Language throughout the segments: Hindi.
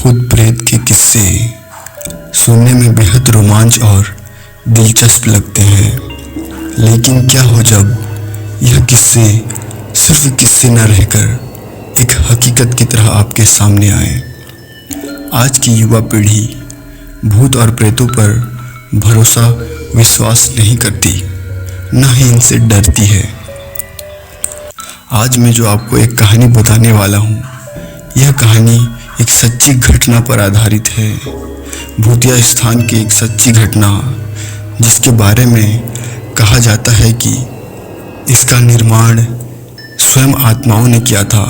भूत प्रेत के किस्से सुनने में बेहद रोमांच और दिलचस्प लगते हैं, लेकिन क्या हो जब यह किस्से सिर्फ किस्से न रहकर एक हकीकत की तरह आपके सामने आए। आज की युवा पीढ़ी भूत और प्रेतों पर भरोसा विश्वास नहीं करती, न ही इनसे डरती है। आज मैं जो आपको एक कहानी बताने वाला हूँ, यह कहानी एक सच्ची घटना पर आधारित है। भूतिया स्थान की एक सच्ची घटना, जिसके बारे में कहा जाता है कि इसका निर्माण स्वयं आत्माओं ने किया था।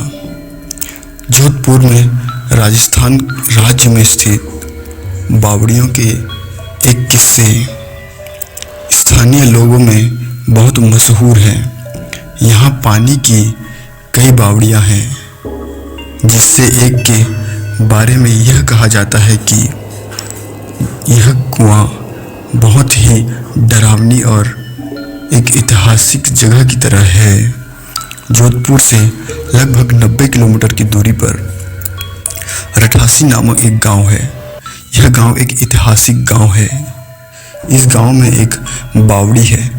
जोधपुर में राजस्थान राज्य में स्थित बावड़ियों के एक किस्से स्थानीय लोगों में बहुत मशहूर हैं। यहाँ पानी की कई बावड़ियाँ हैं, जिससे एक के बारे में यह कहा जाता है कि यह कुआं बहुत ही डरावनी और एक ऐतिहासिक जगह की तरह है। जोधपुर से लगभग 90 किलोमीटर की दूरी पर रठासी नामक एक गांव है। यह गांव एक ऐतिहासिक गांव है। इस गांव में एक बावड़ी है,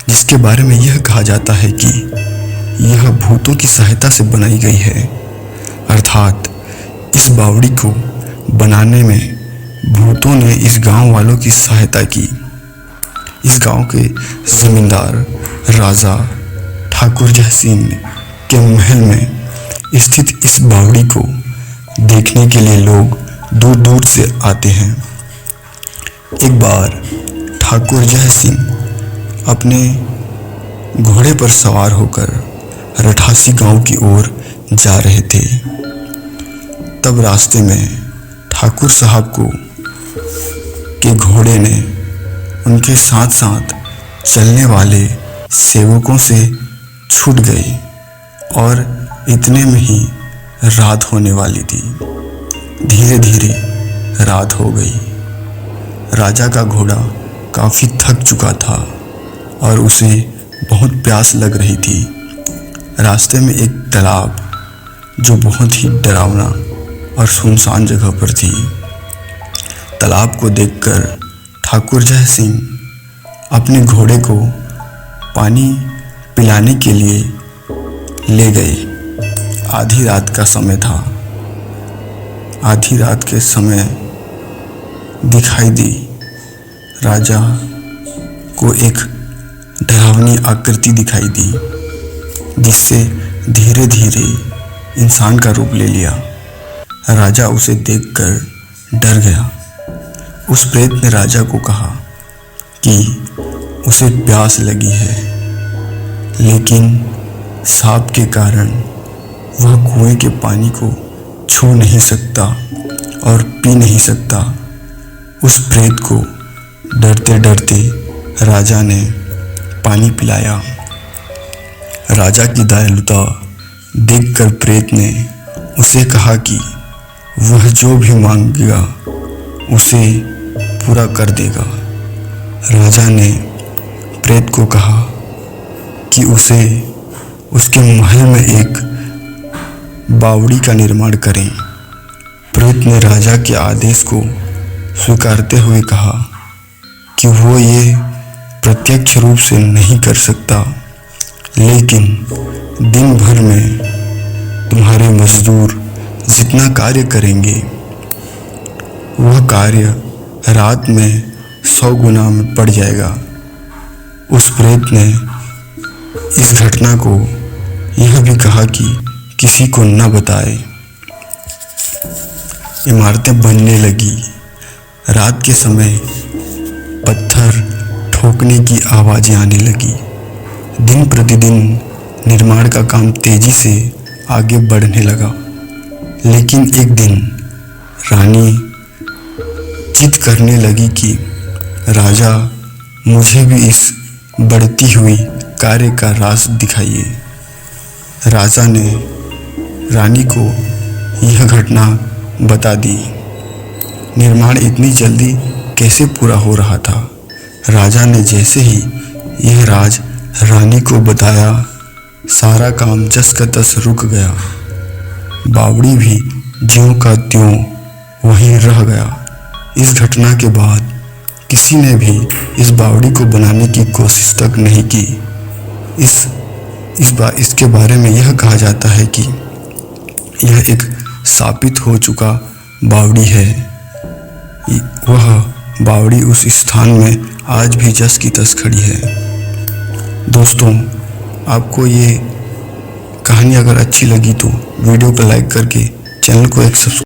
जिसके बारे में यह कहा जाता है कि यह भूतों की सहायता से बनाई गई है। अर्थात इस बावड़ी को बनाने में भूतों ने इस गांव वालों की सहायता की। इस गांव के जमींदार राजा ठाकुर जय सिंह के महल में स्थित इस बावड़ी को देखने के लिए लोग दूर दूर से आते हैं। एक बार ठाकुर जय सिंह अपने घोड़े पर सवार होकर रठासी गांव की ओर जा रहे थे। तब रास्ते में ठाकुर साहब के घोड़े ने उनके साथ साथ चलने वाले सेवकों से छूट गई और इतने में ही रात होने वाली थी। धीरे धीरे रात हो गई। राजा का घोड़ा काफ़ी थक चुका था और उसे बहुत प्यास लग रही थी। रास्ते में एक तालाब, जो बहुत ही डरावना और सुनसान जगह पर थी, तालाब को देखकर ठाकुर जय सिंह अपने घोड़े को पानी पिलाने के लिए ले गए। आधी रात का समय था। आधी रात के समय दिखाई दी राजा को एक डरावनी आकृति दिखाई दी, जिससे धीरे धीरे इंसान का रूप ले लिया। राजा उसे देखकर डर गया। उस प्रेत ने राजा को कहा कि उसे प्यास लगी है, लेकिन सांप के कारण वह कुएं के पानी को छू नहीं सकता और पी नहीं सकता। उस प्रेत को डरते डरते राजा ने पानी पिलाया। राजा की दयालुता देखकर प्रेत ने उसे कहा कि वह जो भी मांगेगा उसे पूरा कर देगा। राजा ने प्रेत को कहा कि उसे उसके महल में एक बावड़ी का निर्माण करें। प्रेत ने राजा के आदेश को स्वीकारते हुए कहा कि वो ये प्रत्यक्ष रूप से नहीं कर सकता, लेकिन दिन भर में तुम्हारे मजदूर जितना कार्य करेंगे, वह कार्य रात में 100 गुना में पड़ जाएगा। उस प्रेत ने इस घटना को यह भी कहा कि किसी को न बताए। इमारतें बनने लगी। रात के समय पत्थर ठोकने की आवाज़ें आने लगी। दिन प्रतिदिन निर्माण का काम तेजी से आगे बढ़ने लगा। लेकिन एक दिन रानी जिद करने लगी कि राजा, मुझे भी इस बढ़ती हुई कार्य का राज दिखाइए। राजा ने रानी को यह घटना बता दी। निर्माण इतनी जल्दी कैसे पूरा हो रहा था। राजा ने जैसे ही यह राज रानी को बताया, सारा काम जस का तस रुक गया। बावड़ी भी ज्यों का त्यों वहीं रह गया। इस घटना के बाद किसी ने भी इस बावड़ी को बनाने की कोशिश तक नहीं की। इसके बारे में यह कहा जाता है कि यह एक शापित हो चुका बावड़ी है। वह बावड़ी उस स्थान में आज भी जस की तस खड़ी है। दोस्तों, आपको ये कहानी अगर अच्छी लगी तो वीडियो को लाइक करके चैनल को एक सब्सक्राइब